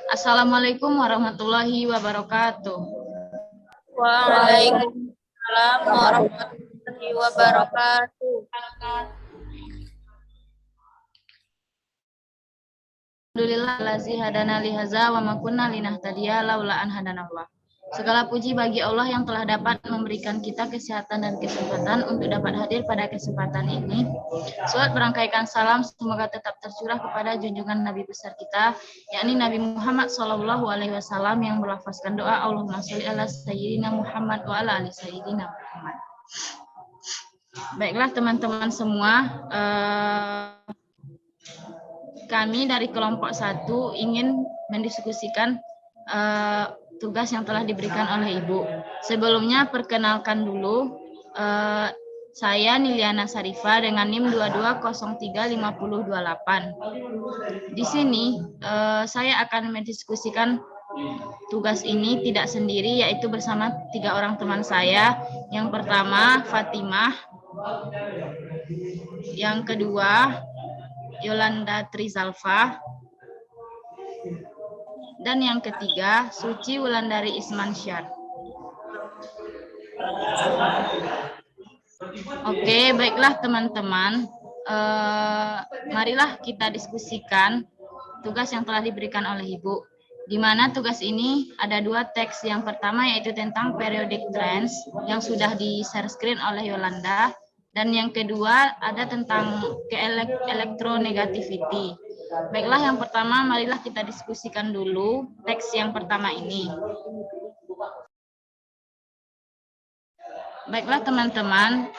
Assalamualaikum warahmatullahi wabarakatuh. Waalaikumsalam warahmatullahi wabarakatuh. Alhamdulillah lazi hadana lihaza wa ma kunna linahtadiya laula an hadanallah. Segala puji bagi Allah yang telah dapat memberikan kita kesehatan dan kesempatan untuk dapat hadir pada kesempatan ini. Surat berangkaikan salam semoga tetap tercurah kepada junjungan Nabi besar kita, yakni Nabi Muhammad SAW yang melafazkan doa Allahumma sholli ala sayyidina Muhammad wa ala ali sayyidina Muhammad. Baiklah teman-teman semua, kami dari kelompok 1 ingin mendiskusikan tugas yang telah diberikan oleh Ibu. Sebelumnya perkenalkan dulu, saya Niliana Sarifah dengan NIM 22035028. Di sini saya akan mendiskusikan tugas ini tidak sendiri, yaitu bersama 3 orang teman saya. Yang pertama Fatimah, yang kedua Yolanda Trizalfa, dan yang ketiga Suci Wulandari Ismansyar. Oke, baiklah teman-teman, marilah kita diskusikan tugas yang telah diberikan oleh Ibu. Di mana tugas ini ada 2 teks. Yang pertama yaitu tentang periodic trends yang sudah di-share screen oleh Yolanda, dan yang kedua ada tentang electronegativity. Baiklah, yang pertama marilah kita diskusikan dulu teks yang pertama ini. Baiklah teman-teman,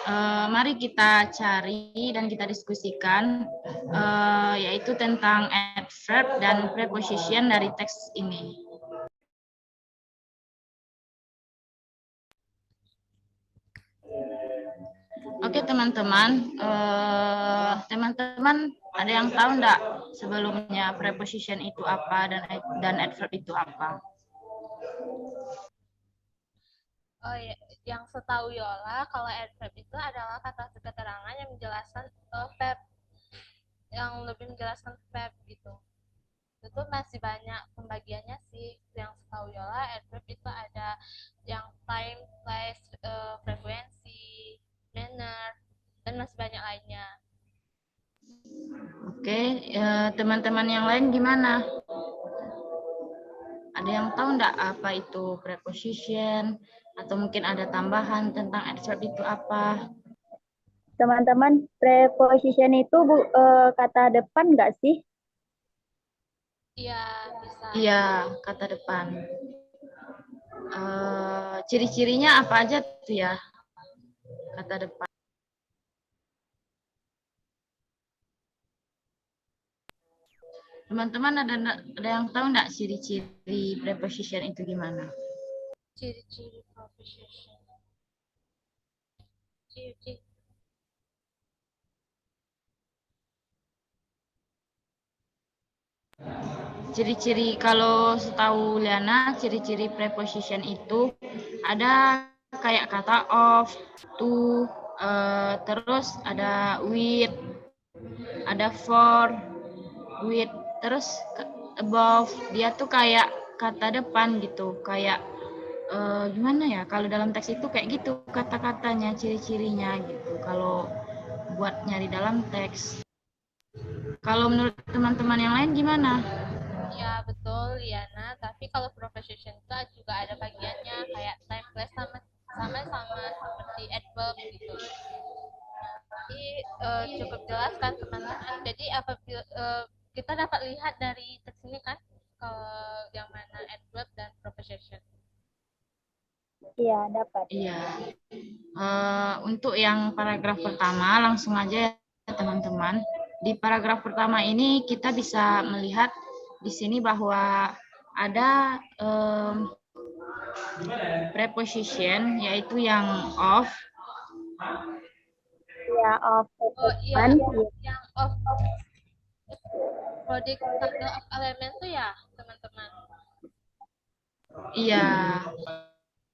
mari kita cari dan kita diskusikan yaitu tentang adverb dan preposition dari teks ini. Oke teman-teman, teman-teman ada yang tahu enggak sebelumnya preposition itu apa dan adverb itu apa? Oh ya, yang setahu Yola, kalau adverb itu adalah kata keterangan yang menjelaskan verb, yang lebih menjelaskan verb gitu. Itu masih banyak pembagiannya sih. Yang setahu Yola, adverb itu ada yang time, place, frekuensi, manner, dan masih banyak lainnya. Oke, teman-teman yang lain gimana? Ada yang tahu enggak apa itu preposition? Atau mungkin ada tambahan tentang adverb itu apa? Teman-teman, preposition itu kata depan nggak sih? Iya, bisa. Iya, kata depan. Ciri-cirinya apa aja tuh ya? Kata depan. Teman-teman ada yang tahu enggak ciri-ciri preposition itu gimana? Ciri-ciri preposition. Ciri-ciri. Ciri-ciri kalau setahu Liana, ciri-ciri preposition itu ada kayak kata of, to, terus ada with, ada for, with, terus above. Dia tuh kayak kata depan gitu, kayak gimana ya? Kalau dalam teks itu kayak gitu kata-katanya, ciri-cirinya gitu. Kalau buat nyari dalam teks. Kalau menurut teman-teman yang lain gimana? Ya betul Liana, tapi kalau preposition itu juga ada bagiannya kayak time place sama seperti adverb gitu. Jadi cukup jelas kan teman-teman. Jadi apabila kita dapat lihat dari teks ini kan kalau yang mana adverb dan preposition. Iya, dapat. Iya. Untuk yang paragraf pertama langsung aja ya teman-teman. Di paragraf pertama ini kita bisa melihat di sini bahwa ada preposition yaitu yang of. Ya, of. Oh iya, Depan. yang of product circle of element tuh ya teman-teman. Iya.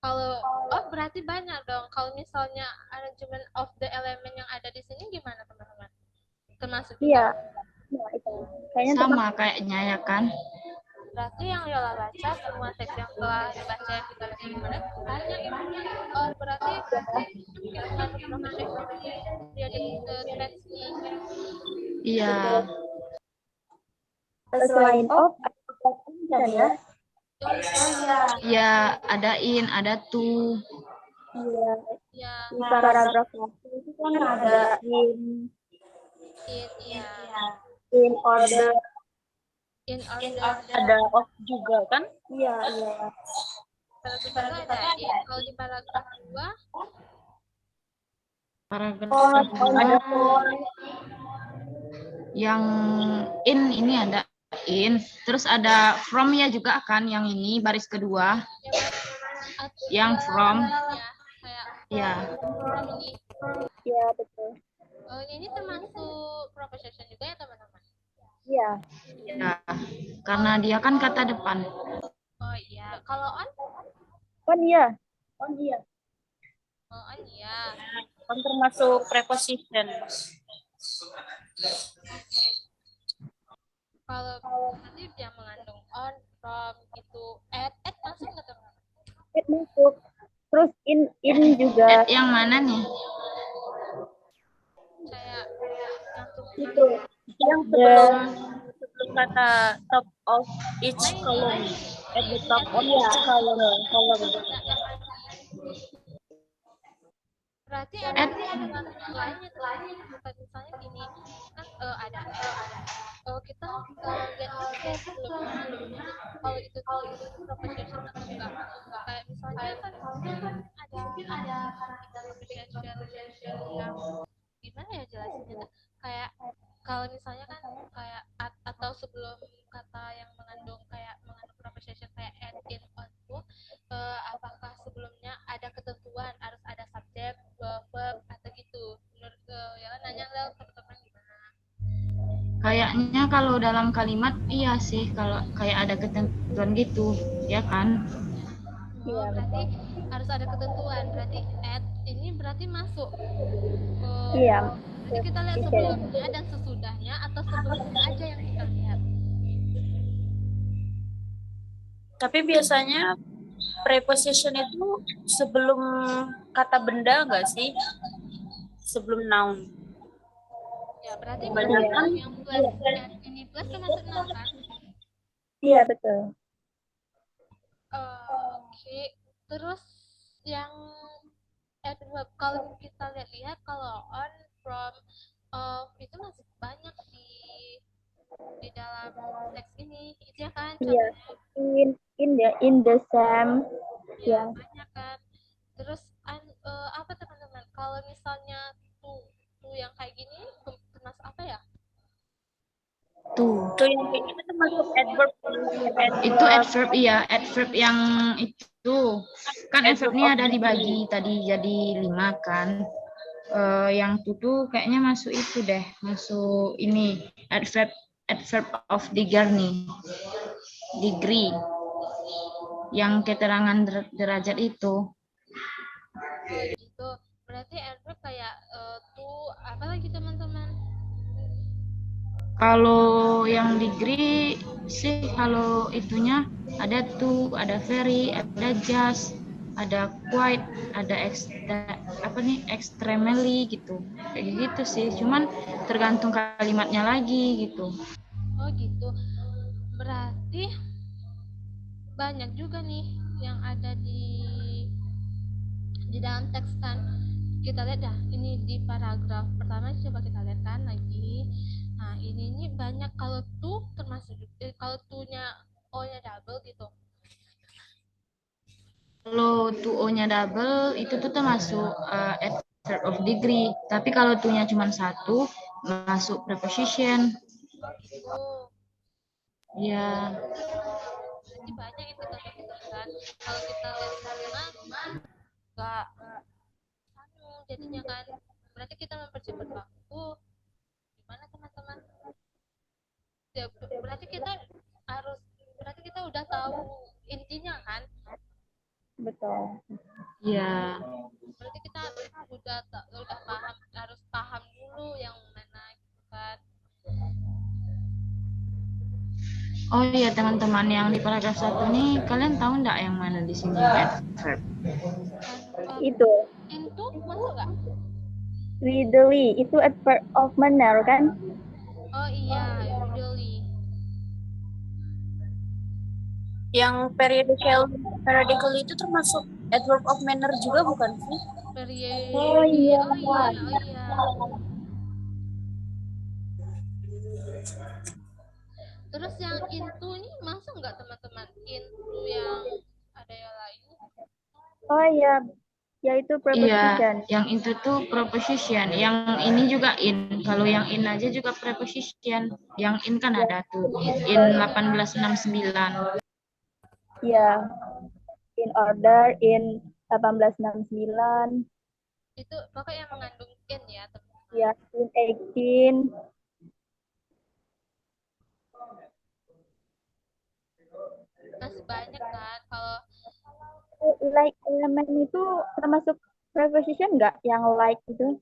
Kalau of berarti banyak dong. Kalau misalnya arrangement of the element yang ada di sini gimana teman-teman? Termasuk Iya. juga. Ya, itu. Kayaknya Sama kayaknya ya kan? Berarti yang Yola baca, semua teks yang telah dibaca yang kita baca kemarin, hanya ini. Oh, berarti yang mengandung proposition dia di teks ini. Iya. Selain of, ada ya? Ya, ada in, ada to. Iya. Ya, Di paragraf 1 itu kan ada ya. in order, In order. ada of juga kan? Iya, iya. Paragraf 1 ada in. Kalau di paragraf 2, Paragraf On, ada 2 yang in ini ada in, terus ada from ya juga kan, yang ini baris kedua. Yang from. Ya. From ini. Iya, betul. Oh, ini termasuk proposition juga ya teman-teman? Iya. Ya, karena dia kan kata depan. Oh iya, kalau on? On iya. On iya. Oh, on iya. On termasuk preposition. Kalau nanti dia mengandung on, from, gitu, at masuk nggak teman-teman? At masuk. Terus in juga. At yang mana nih? Kayak Itu yang sebelum kata top of each column. At the top of each column. berarti ada kandungan lainnya tuh. Misalnya gini, kan ada kita lihat dulu sebelumnya kalau itu proposition atau enggak. Kayak misalnya kan ada proposition yang gimana ya jelasinnya, kayak kalau misalnya kan kayak atau sebelum kata yang mengandung proposition kayak at, in, on, to, apakah sebelumnya ada ketentuan harus ada subjek, verb atau gitu. Menurut ya kan nanya Lel, teman-teman gimana? Kayaknya kalau dalam kalimat iya sih, kalau kayak ada ketentuan gitu, ya kan? Oh, berarti harus ada ketentuan. Berarti at ini berarti masuk. Iya. Jadi kita lihat sebelumnya dan sesudahnya atau sebelumnya aja yang kita lihat. Tapi biasanya preposition itu sebelum kata benda nggak sih? Sebelum noun. Ya, berarti Kebanyakan yang plus ini plus termasuk noun kan? Iya, betul. Oke. Terus yang adverb, kalau kita lihat kalau on, from, of itu masih banyak di dalam teks ini, itu ya kan? Iya. In the same. Ya, banyak kan. Terus apa teman-teman? Kalau misalnya tuh yang kayak gini termasuk apa ya? Tuh. Tuh yang itu termasuk adverb. Itu adverb, iya, adverb yang itu kan adverbnya ada dibagi tadi jadi 5 kan. Yang tuh kayaknya masuk itu deh, masuk ini adverb of degree nih, degree, yang keterangan derajat itu. Oh gitu. Berarti adverb kayak apa lagi teman-teman? Kalau yang degree sih, kalau itunya ada tuh, ada very, ada just, ada quite, ada extremely gitu. Kayak gitu sih. Cuman tergantung kalimatnya lagi gitu. Oh gitu. Berarti banyak juga nih yang ada di dalam teks kan. Kita lihat dah, ini di paragraf pertama coba kita lihat kan lagi. Nah, ini banyak kalau tuh termasuk kalau tuh-nya O-nya double gitu. Kalau to O-nya double itu tuh termasuk adverb of degree. Tapi kalau to-nya cuma satu masuk preposition. Oh gitu. Ya. Berarti banyak itu teman-teman. Kalau kita lihat semua nggak jadinya kan. Berarti kita mempercepat waktu. Gimana teman-teman? Ya, berarti kita udah tahu intinya kan? Betul. Ya. Berarti kita udah paham, harus paham dulu yang mana gitu kan. Oh iya teman-teman yang di paragraf 1 nih, kalian tahu nggak yang mana di sini adverb? Itu Into masuk nggak? readily itu adverb of manner kan? Oh iya, usually. Yang periodical itu termasuk adverb of manner juga bukan sih? Period. Oh iya. Oh iya, oh iya. Terus yang into ini masuk nggak teman-teman? Into yang ada yang lain? Oh iya, yaitu Iya, preposition. yang itu tuh preposition. Yang ini juga in. Kalau yang in aja juga preposition. Yang in kan ada tuh. In 1869. Iya. In order in 1869. Itu pokoknya yang mengandung in ya teman-teman. Ya, in 18. Masih banyak kan kalau Like element itu termasuk preposition nggak? Yang like itu?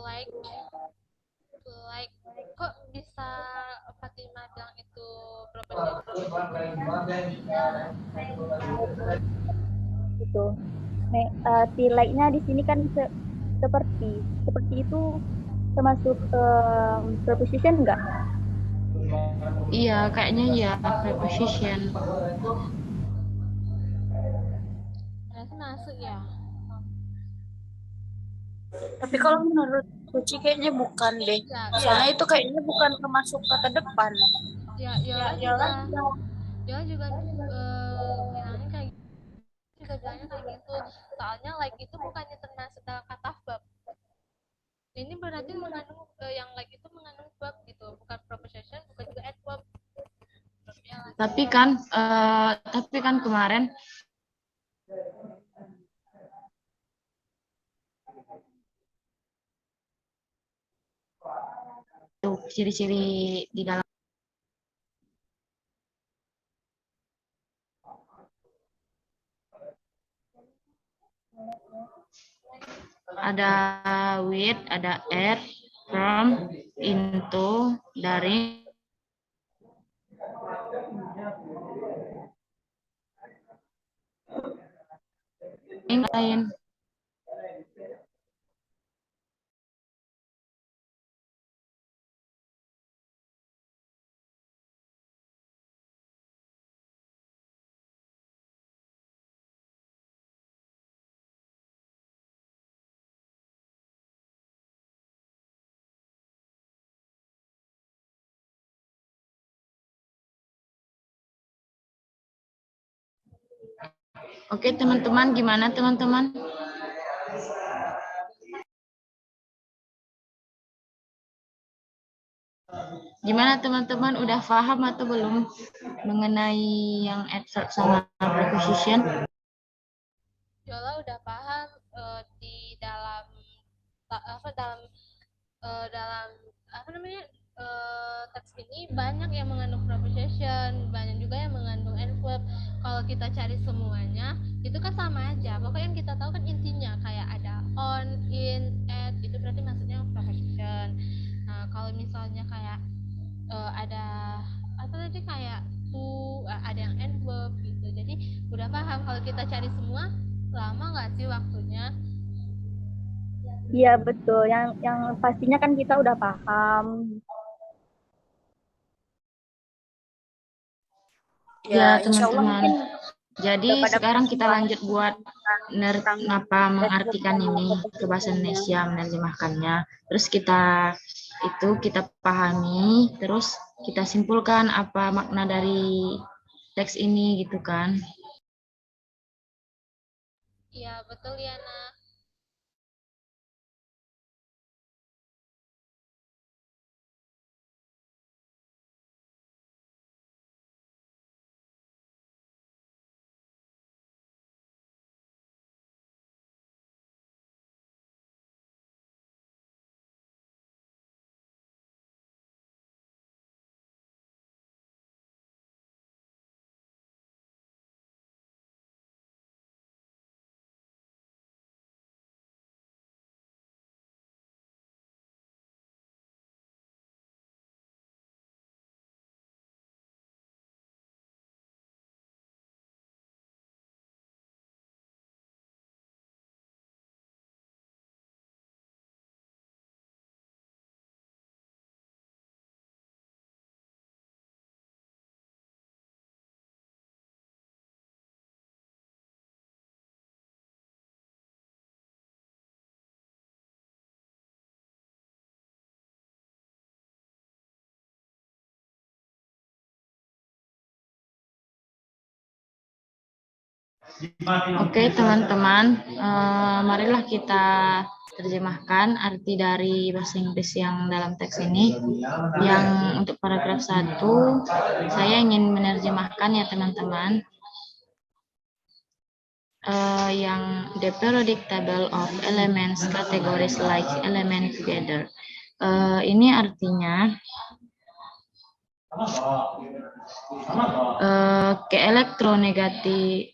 like like kok bisa Fatima bilang itu preposition? Gitu. Like-nya di sini kan seperti itu termasuk preposition nggak? Iya, kayaknya ya preposition. Berarti masuk ya. Tapi kalau menurut Suci kayaknya bukan deh. Ya, Soalnya itu kayaknya bukan termasuk kata depan. ya Yola juga bilangnya kayak juga bilangnya kayak gitu. Soalnya like itu bukannya termasuk dalam kata verb. Ini berarti mengandung yang like itu mengandung verb gitu, bukan preposition, bukan juga adverb. Tapi kan kemarin tuh ciri-ciri di dalam ada with, ada at, from, into, dari, yang lain. Oke teman-teman, gimana teman-teman? Gimana teman-teman, udah paham atau belum mengenai yang adverb sama preposition? Yola udah paham di dalam dalam apa namanya teks ini banyak yang mengandung preposition, banyak juga yang mengandung adverb. Kalau kita cari semuanya itu kan sama aja. Pokoknya yang kita tahu kan intinya kayak ada on, in, at, itu berarti maksudnya preposition. Nah, kalau misalnya kayak ada apa tadi kayak to, ada yang adverb gitu. Jadi udah paham kalau kita cari semua lama nggak sih waktunya? Iya betul. Yang pastinya kan kita udah paham. Ya insya Allah teman-teman. mungkin Jadi udah pada sekarang kita paham lanjut buat tentang ngapa adverb mengartikan sama ini ke bahasa prepositionnya. Indonesia, menerjemahkannya. Terus kita pahami, terus kita simpulkan apa makna dari teks ini gitu kan. Iya betul Liana. Oke, teman-teman, marilah kita terjemahkan arti dari bahasa Inggris yang dalam teks ini. Yang untuk paragraf 1, saya ingin menerjemahkan ya teman-teman. Yang the periodic table of elements categories like element together. Ini artinya ke elektronegatif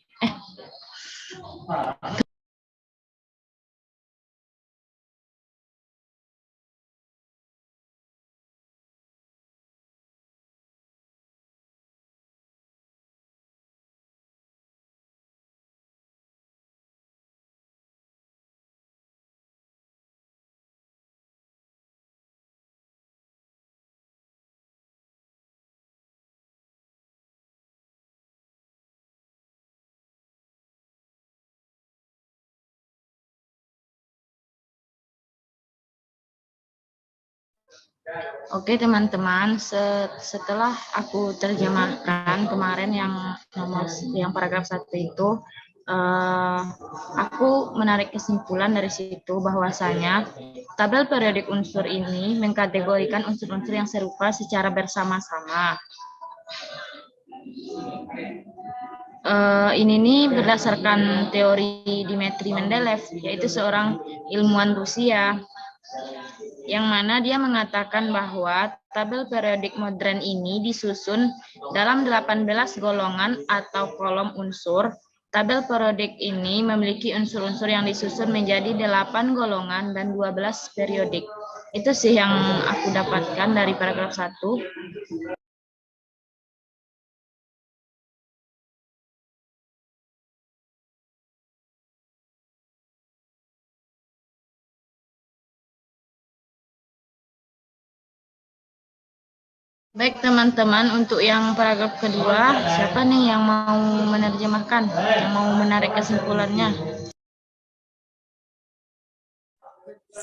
Oke teman-teman, setelah aku terjemahkan kemarin yang paragraf 1 itu, aku menarik kesimpulan dari situ bahwasanya tabel periodik unsur ini mengkategorikan unsur-unsur yang serupa secara bersama-sama. Ini nih berdasarkan teori Dmitri Mendeleev, yaitu seorang ilmuwan Rusia, yang mana dia mengatakan bahwa tabel periodik modern ini disusun dalam 18 golongan atau kolom unsur. Tabel periodik ini memiliki unsur-unsur yang disusun menjadi 8 golongan dan 12 periodik. Itu sih yang aku dapatkan dari paragraf 1. Baik teman-teman, untuk yang paragraf kedua, siapa nih yang mau menerjemahkan, yang mau menarik kesimpulannya?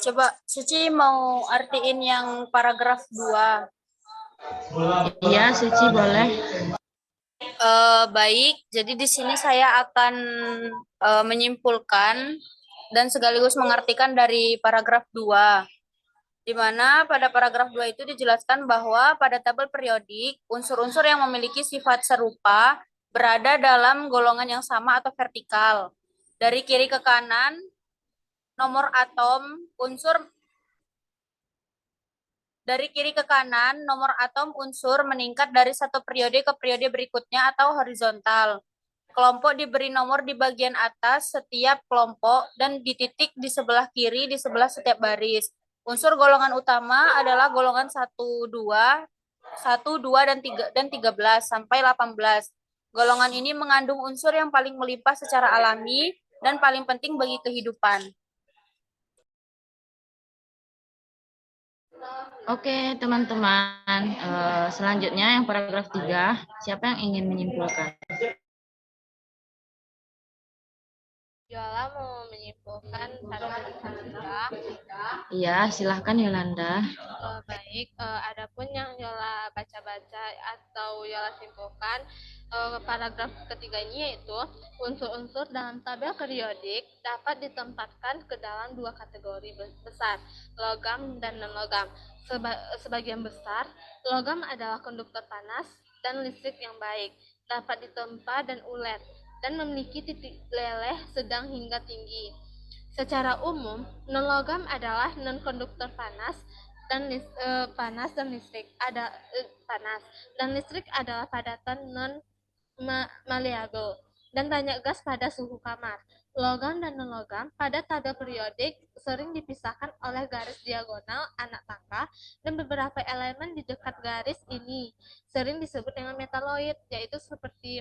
Coba Suci mau artiin yang paragraf 2. Iya, Suci boleh. Baik, jadi di sini saya akan menyimpulkan dan sekaligus mengartikan dari paragraf 2. Di mana pada paragraf 2 itu dijelaskan bahwa pada tabel periodik, unsur-unsur yang memiliki sifat serupa berada dalam golongan yang sama atau vertikal. Dari kiri ke kanan, nomor atom unsur meningkat dari satu periode ke periode berikutnya atau horizontal. Kelompok diberi nomor di bagian atas setiap kelompok dan di titik di sebelah kiri di sebelah setiap baris. Unsur golongan utama adalah golongan 1, 2, 13 sampai 18. Golongan ini mengandung unsur yang paling melimpah secara alami dan paling penting bagi kehidupan. Oke, teman-teman. Selanjutnya yang paragraf 3, siapa yang ingin menyimpulkan? Yola mau menyimpulkan paragraf 3. Iya, silahkan Yolanda. Baik, adapun yang Yola baca-baca atau Yola simpulkan, paragraf ketiga ini yaitu unsur-unsur dalam tabel periodik dapat ditempatkan ke dalam 2 kategori besar, logam dan non-logam. Sebagian besar, logam adalah konduktor panas dan listrik yang baik, dapat ditempa dan ulet, dan memiliki titik leleh sedang hingga tinggi. Secara umum, non-logam adalah non-konduktor panas dan listrik adalah padatan non-maleable dan banyak gas pada suhu kamar. Logam dan non-logam pada tabel periodik sering dipisahkan oleh garis diagonal anak tangga, dan beberapa elemen di dekat garis ini sering disebut dengan metaloid, yaitu seperti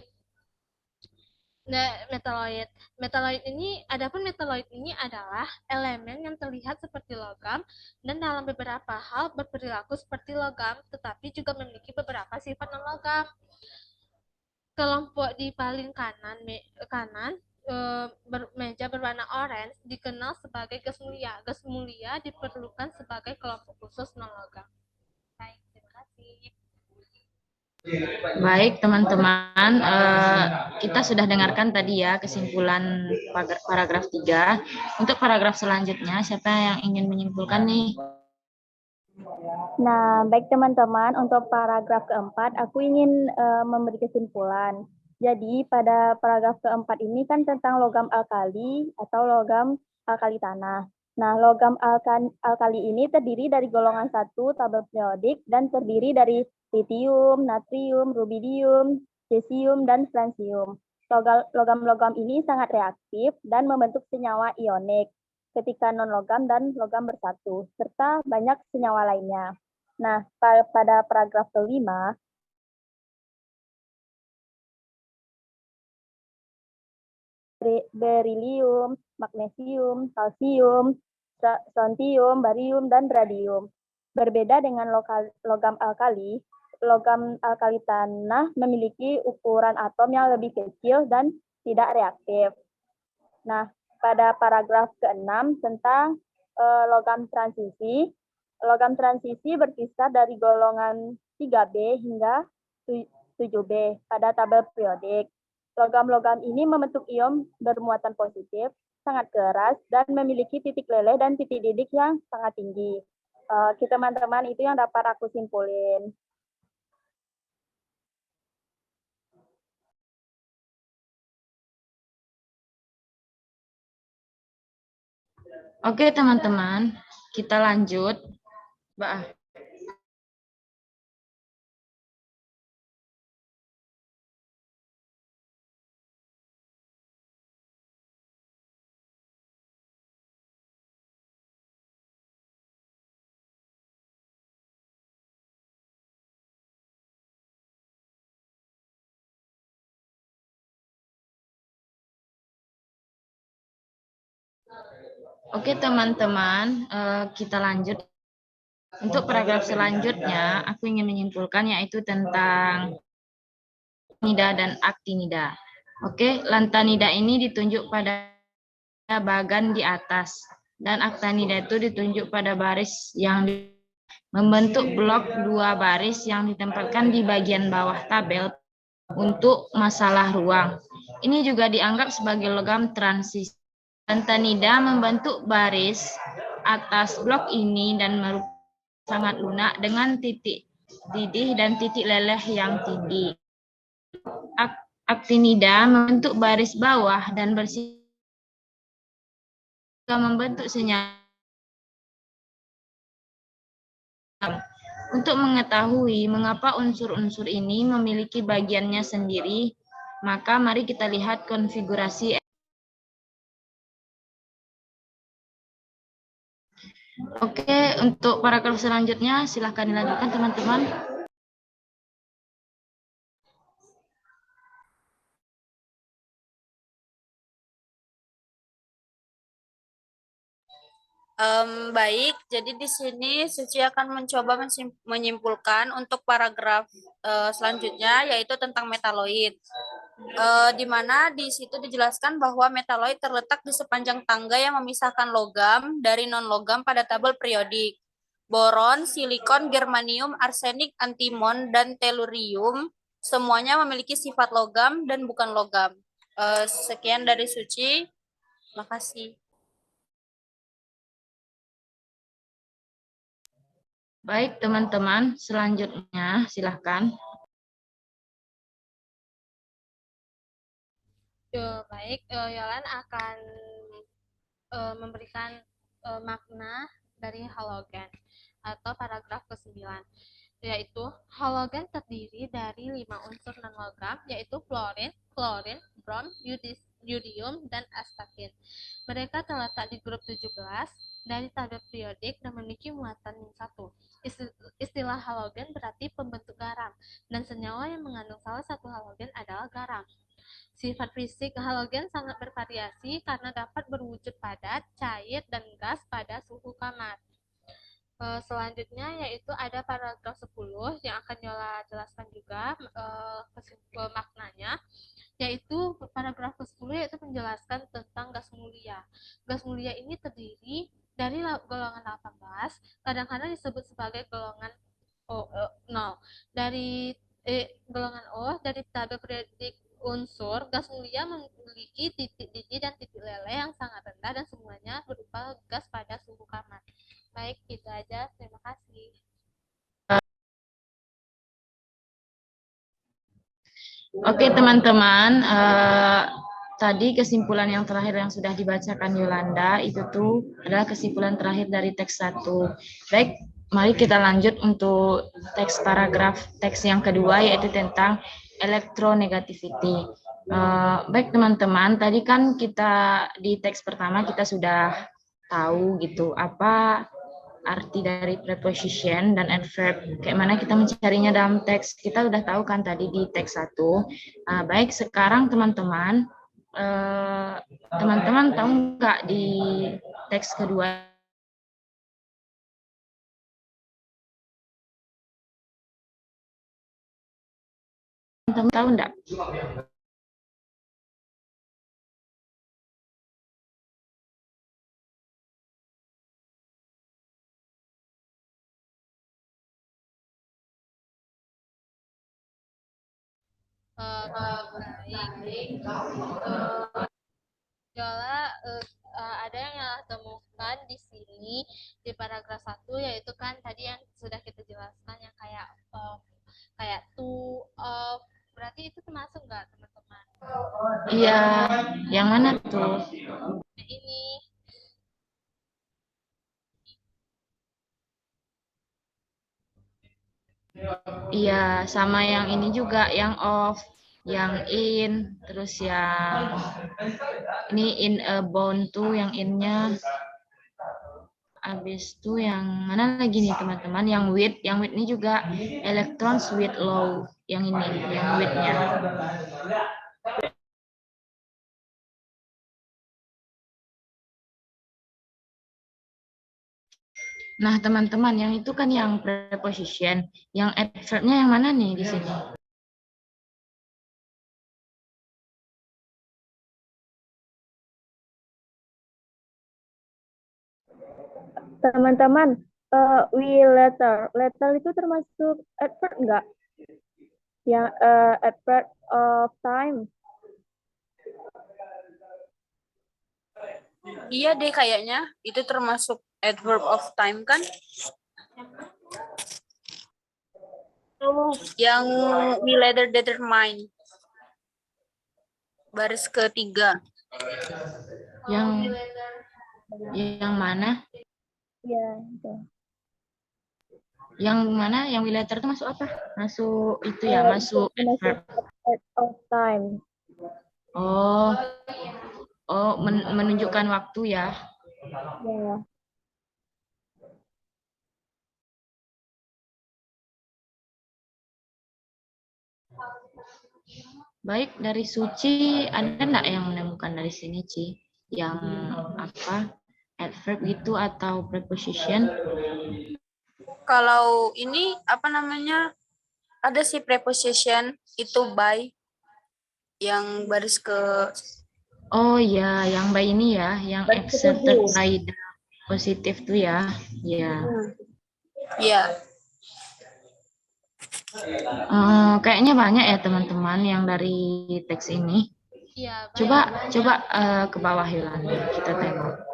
metaloid ini adalah elemen yang terlihat seperti logam dan dalam beberapa hal berperilaku seperti logam, tetapi juga memiliki beberapa sifat non-logam. Kelompok di paling kanan meja berwarna orange dikenal sebagai gas mulia. Gas mulia diperlukan sebagai kelompok khusus non-logam. Baik, terima kasih. Baik, teman-teman, kita sudah dengarkan tadi ya kesimpulan paragraf 3. Untuk paragraf selanjutnya, siapa yang ingin menyimpulkan nih? Nah, baik teman-teman, untuk paragraf keempat, aku ingin memberi kesimpulan. Jadi, pada paragraf keempat ini kan tentang logam alkali atau logam alkali tanah. Nah, logam alkali ini terdiri dari golongan satu tabel periodik dan terdiri dari litium, natrium, rubidium, cesium, dan francium. Logam-logam ini sangat reaktif dan membentuk senyawa ionik ketika non-logam dan logam bersatu, serta banyak senyawa lainnya. Nah, pada paragraf kelima, berilium, magnesium, kalsium, strontium, barium, dan radium. Berbeda dengan logam alkali tanah memiliki ukuran atom yang lebih kecil dan tidak reaktif. Nah, pada paragraf ke-6 tentang logam transisi berkisar dari golongan 3B hingga 7B pada tabel periodik. Logam-logam ini membentuk ion bermuatan positif, sangat keras, dan memiliki titik leleh dan titik didik yang sangat tinggi. Teman-teman, itu yang dapat aku simpulin. Oke, teman-teman, kita lanjut. Mbak. Oke, teman-teman, kita lanjut. Untuk paragraf selanjutnya, aku ingin menyimpulkan yaitu tentang nida dan aktinida. Oke, lantanida ini ditunjuk pada bagan di atas, dan aktinida itu ditunjuk pada baris yang membentuk blok dua baris yang ditempatkan di bagian bawah tabel untuk masalah ruang. Ini juga dianggap sebagai logam transisi. Lantanida membentuk baris atas blok ini dan merupakan sangat lunak dengan titik didih dan titik leleh yang tinggi. Aktinida membentuk baris bawah dan bersih membentuk senyawa. Untuk mengetahui mengapa unsur-unsur ini memiliki bagiannya sendiri, maka mari kita lihat konfigurasi. Oke, untuk paragraf selanjutnya silahkan dilanjutkan teman-teman. Baik, jadi di sini Suci akan mencoba menyimpulkan untuk paragraf selanjutnya, yaitu tentang metaloid. Di mana di situ dijelaskan bahwa metaloid terletak di sepanjang tangga yang memisahkan logam dari non-logam pada tabel periodik. Boron, silikon, germanium, arsenik, antimon, dan tellurium semuanya memiliki sifat logam dan bukan logam. Sekian dari Suci. Makasih. Baik, teman-teman, selanjutnya silahkan. Baik, Yolan akan memberikan makna dari halogen atau paragraf ke-9, yaitu halogen terdiri dari 5 unsur non-logam, yaitu fluorin, klorin, brom, yodium, dan astatin. Mereka terletak di grup 17 dari tabel periodik dan memiliki muatan min 1. Istilah halogen berarti pembentuk garam, dan senyawa yang mengandung salah satu halogen adalah garam. Sifat fisik halogen sangat bervariasi karena dapat berwujud padat, cair, dan gas pada suhu kamar. Selanjutnya yaitu ada paragraf 10 yang akan Yola jelaskan juga maknanya, yaitu paragraf ke-10 yaitu menjelaskan tentang gas mulia. Gas mulia ini terdiri dari golongan 18, kadang-kadang disebut sebagai golongan 0. dari tabel periodik unsur, gas mulia memiliki titik didih dan titik leleh yang sangat rendah dan semuanya berupa gas pada suhu kamar. Baik, gitu aja. Terima kasih. Oke teman-teman, tadi kesimpulan yang terakhir yang sudah dibacakan Yolanda itu tuh adalah kesimpulan terakhir dari teks 1. Baik, mari kita lanjut untuk teks paragraf teks yang kedua yaitu tentang electronegativity. Baik teman-teman, tadi kan kita di teks pertama kita sudah tahu gitu apa arti dari preposition dan adverb. Kayak mana kita mencarinya dalam teks. Kita udah tahu kan tadi di teks 1. Baik, sekarang teman-teman teman-teman tahu nggak di teks kedua teman-teman tahu nggak? Baik. Yola, ada yang Yola temukan di sini di paragraf 1 yaitu kan tadi yang sudah kita jelaskan yang kayak kayak to, of, berarti itu termasuk nggak teman-teman? Iya, yang mana tuh? Nah, ini Iya, sama yang ini juga, yang off, yang in, terus yang ini in a bound tuh, yang innya. Habis itu yang mana lagi nih teman-teman? Yang with ini juga electrons with low, yang ini, yang with-nya. Nah, teman-teman, yang itu kan yang preposition, yang adverb-nya yang mana nih di sini? Teman-teman, we later. Later itu termasuk adverb enggak? Yang adverb of time. Iya deh kayaknya itu termasuk adverb of time kan? Yang we later determine. Baris ketiga. Yang mana? Iya, itu. Yang mana? Yang we later itu masuk apa? Masuk itu ya, masuk adverb. Adverb of time. Oh, menunjukkan waktu ya. Ya. Baik, dari Suci, ada nggak yang menemukan dari sini, Ci? Yang apa? Adverb gitu atau preposition? Kalau ini apa namanya? Ada sih preposition itu by yang baris ke Oh ya, yang by ini ya, yang exerted by the positif tuh ya. Ya. Iya. Kayaknya banyak ya teman-teman yang dari teks ini. iya, Coba ke bawah Yolanda, kita tengok.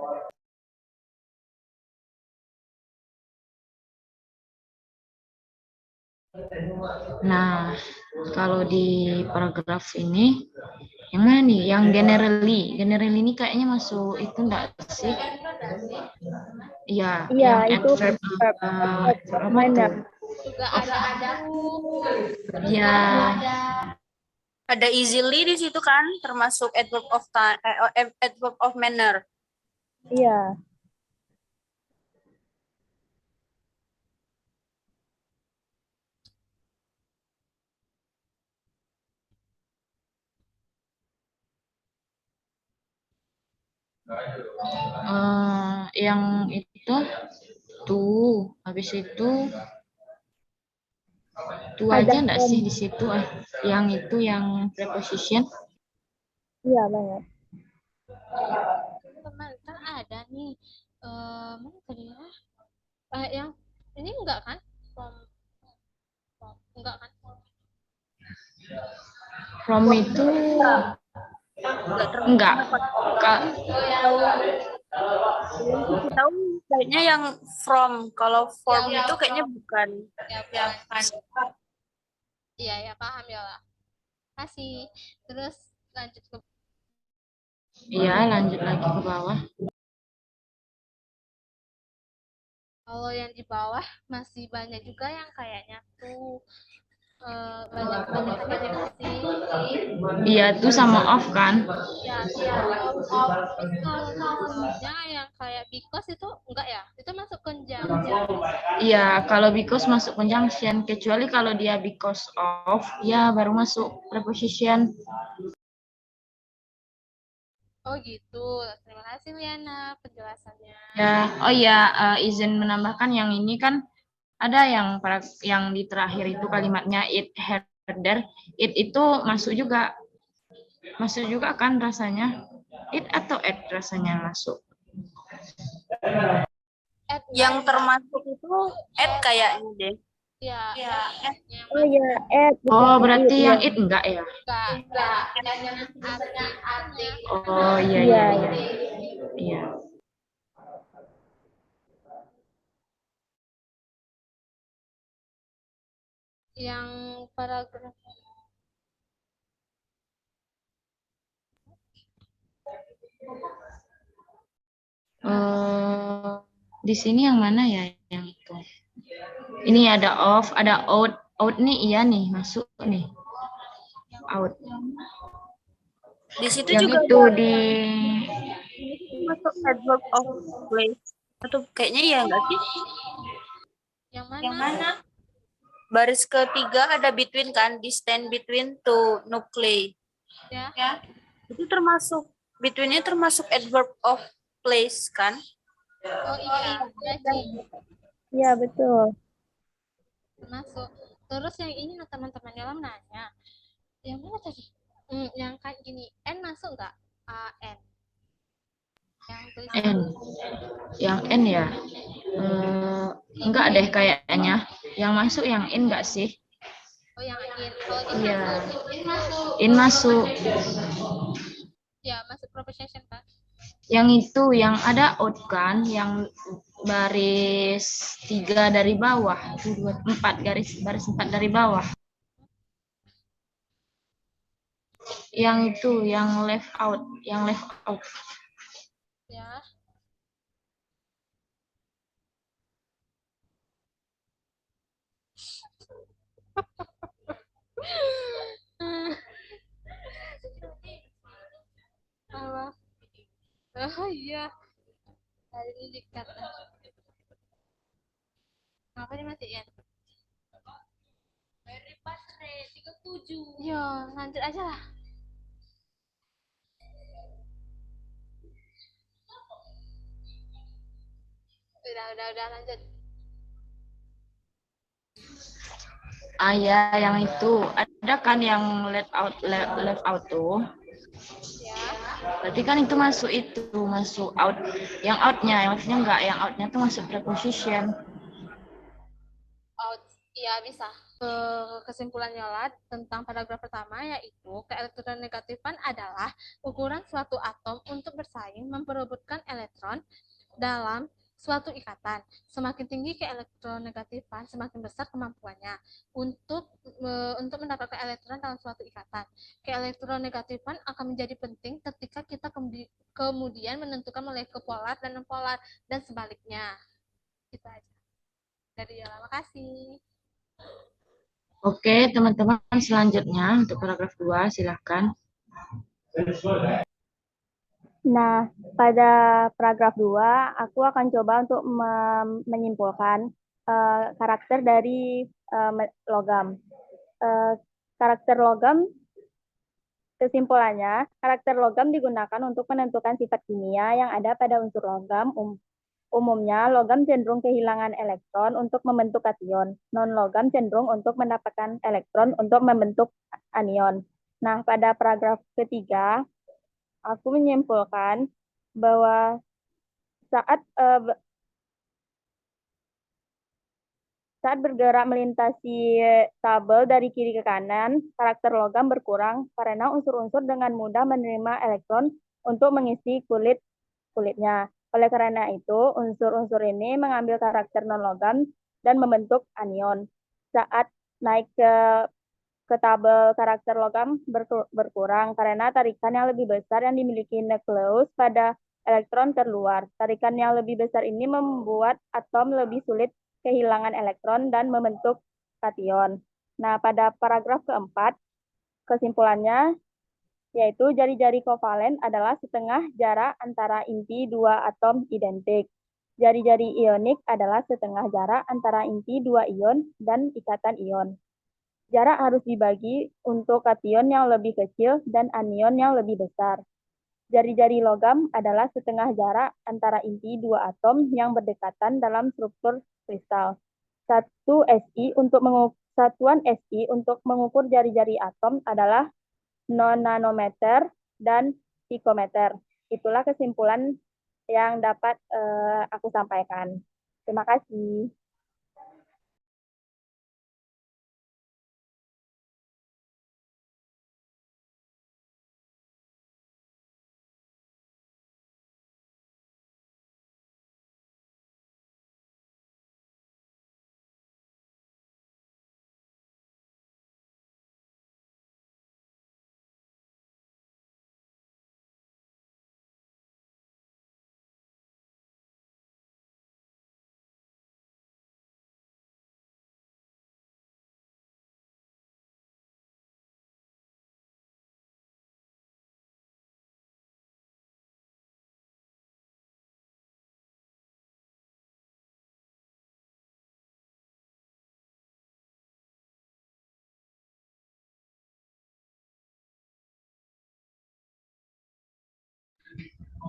Nah, kalau di paragraf ini, yang mana nih? Yang generally. Generally ini kayaknya masuk itu enggak sih? Iya, Iya, yang itu adverb apa mana? tuh? juga ada Ya, Ada easily di situ kan termasuk adverb of time, adverb of manner. Iya. yang itu tuh, habis itu tuh aja enggak sih di situ? Yang itu yang preposition? Iya, banyak. teman kan ada nih mana tadi ya? Yang ini enggak kan? Enggak kan? From itu Nggak terlalu enggak. Ka- yang kita tahu kayaknya yang from. Kalau form itu kayaknya bukan. Ya, bukan. Iya, ya paham ya lah. Kasih. Terus lanjut ke Iya, lanjut lagi ke bawah. kalau yang di bawah masih banyak juga yang kayaknya tuh banyak banyak juga sih. Iya, tuh sama off kan? Ya, off. Terus kalau misalnya yang kayak because itu enggak ya? Itu masuk conjunction. Iya, kalau because masuk conjunction, kecuali kalau dia because of, ya baru masuk preposition. Oh gitu. Terima kasih Liana penjelasannya. Ya, oh iya, izin menambahkan yang ini kan ada yang di terakhir itu kalimatnya it herder, it itu masuk juga kan rasanya, it atau it rasanya masuk. Yang termasuk itu kayaknya deh. Ya, Oh ya, Oh, betul. berarti Iya. yang it enggak ya? enggak. Artinya Oh iya Iya, iya iya. Iya. yang paragraf Di sini yang mana ya yang itu? Ini ada off, ada out. Out nih iya nih, masuk nih. Out. Di situ Yang juga itu ada di masuk adverb of place. Atau kayaknya iya enggak sih? yang mana? Baris ketiga ada between kan, distance between two nuclei. Ya. Itu termasuk betweennya termasuk adverb of place kan? Oh iya, Ci. Iya, betul. Masuk. Terus yang ini teman-teman dalam nanya, yang mana tadi? Yang kayak gini, N masuk nggak? N. Yang tulisan N. Yang N ya? Enggak deh kayaknya. Yang masuk yang in enggak sih? oh yang in. Kalau in Iya. masuk. In masuk. Ya, masuk preposition kan? Yang itu yang ada out kan, yang baris 3 dari bawah, itu 4 baris 4 dari bawah. Yang itu yang left out. Ya. Apa? Oh iya. Hari ini dikata. Apa dimatiin? Very fast rate 37. Yo, lanjut aja lah. Udah lanjut. Ya, yang itu ada kan yang left out tuh. Ya. Berarti kan itu masuk out. Yang outnya enggak, yang outnya tuh masuk preposition. Out. Iya, bisa. Kesimpulannya lah tentang paragraf pertama yaitu keelektronegatifan adalah ukuran suatu atom untuk bersaing memperebutkan elektron dalam suatu ikatan. Semakin tinggi keelektronegatifan, semakin besar kemampuannya untuk mendapatkan elektron dalam suatu ikatan. Keelektronegatifan akan menjadi penting ketika kita kemudian menentukan molekul polar dan nonpolar dan sebaliknya. Itu aja. Dari ya, makasih. Oke, teman-teman, selanjutnya untuk paragraf 2, silahkan. Nah, pada paragraf 2, aku akan coba untuk menyimpulkan karakter dari logam. Karakter logam, kesimpulannya, karakter logam digunakan untuk menentukan sifat kimia yang ada pada unsur logam. Umumnya, logam cenderung kehilangan elektron untuk membentuk kation. Non-logam cenderung untuk mendapatkan elektron untuk membentuk anion. Nah, pada paragraf ketiga, aku menyimpulkan bahwa saat Saat bergerak melintasi tabel dari kiri ke kanan, karakter logam berkurang karena unsur-unsur dengan mudah menerima elektron untuk mengisi kulitnya. Oleh karena itu, unsur-unsur ini mengambil karakter non-logam dan membentuk anion. Saat naik ke tabel karakter logam berkurang karena tarikan yang lebih besar yang dimiliki nukleus pada elektron terluar. Tarikan yang lebih besar ini membuat atom lebih sulit kehilangan elektron dan membentuk kation. Nah, pada paragraf keempat, kesimpulannya yaitu jari-jari kovalen adalah setengah jarak antara inti dua atom identik. Jari-jari ionik adalah setengah jarak antara inti dua ion dan ikatan ion. Jarak harus dibagi untuk kation yang lebih kecil dan anion yang lebih besar. Jari-jari logam adalah setengah jarak antara inti dua atom yang berdekatan dalam struktur kristal. Satuan SI untuk mengukur jari-jari atom adalah nanometer dan pikometer. Itulah kesimpulan yang dapat aku sampaikan. Terima kasih.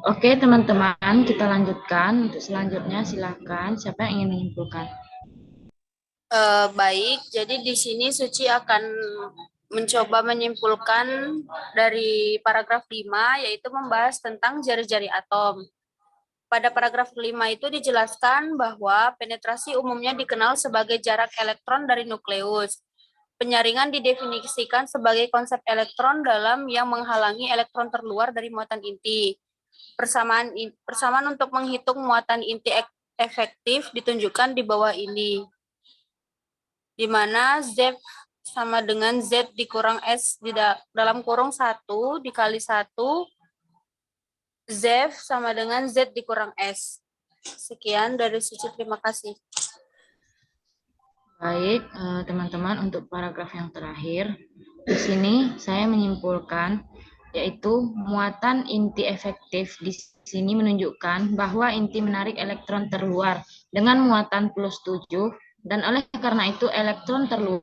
Oke, teman-teman, kita lanjutkan. Untuk selanjutnya, silakan. Siapa yang ingin menyimpulkan? Baik, jadi di sini Suci akan mencoba menyimpulkan dari paragraf 5, yaitu membahas tentang jari-jari atom. Pada paragraf 5 itu dijelaskan bahwa penetrasi umumnya dikenal sebagai jarak elektron dari nukleus. Penyaringan didefinisikan sebagai konsep elektron dalam yang menghalangi elektron terluar dari muatan inti. Persamaan untuk menghitung muatan inti efektif ditunjukkan di bawah ini, di mana Z sama dengan Z dikurang S di dalam kurung 1 dikali 1, Z sama dengan Z dikurang S. Sekian dari Suci, terima kasih. Baik, teman-teman, untuk paragraf yang terakhir, di sini saya menyimpulkan yaitu muatan inti efektif di sini menunjukkan bahwa inti menarik elektron terluar dengan muatan plus 7 dan oleh karena itu elektron terluar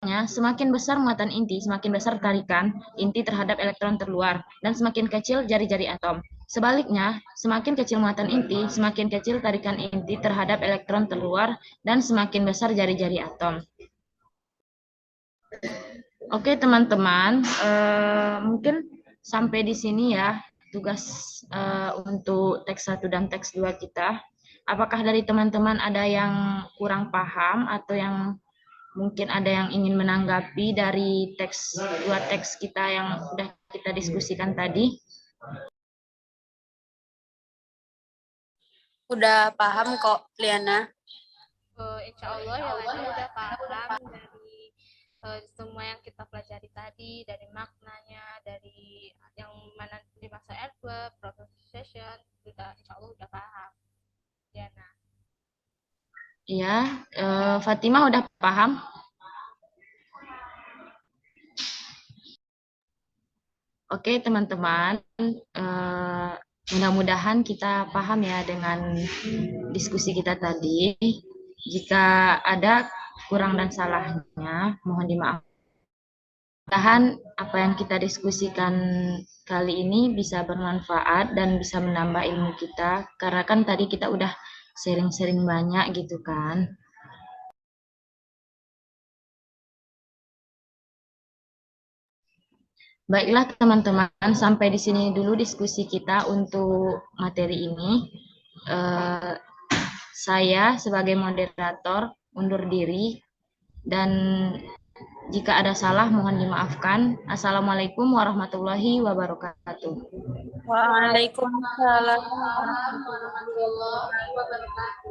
semakin besar muatan inti, semakin besar tarikan inti terhadap elektron terluar, dan semakin kecil jari-jari atom. Sebaliknya, semakin kecil muatan inti, semakin kecil tarikan inti terhadap elektron terluar, dan semakin besar jari-jari atom. Oke, teman-teman, mungkin sampai di sini ya tugas untuk teks 1 dan teks 2 kita. Apakah dari teman-teman ada yang kurang paham atau yang mungkin ada yang ingin menanggapi dari dua teks kita yang sudah kita diskusikan tadi? Udah paham kok, Liana. Insya Allah yang lainnya udah paham dari semua yang kita pelajari tadi, dari maknanya, dari yang mana dimaksud adverb, proposition, udah insya Allah udah paham. Diana. Iya, Fatima udah paham? Oke, teman-teman, mudah-mudahan kita paham ya dengan diskusi kita tadi. Jika ada kurang dan salahnya, mohon dimaafkan. Mudah-mudahan apa yang kita diskusikan kali ini bisa bermanfaat dan bisa menambah ilmu kita, karena kan tadi kita udah sharing-sharing banyak gitu kan. Baiklah teman-teman, sampai di sini dulu diskusi kita untuk materi ini. Saya sebagai moderator undur diri dan jika ada salah mohon dimaafkan. Assalamualaikum warahmatullahi wabarakatuh. Waalaikumsalam. Warahmatullahi wabarakatuh.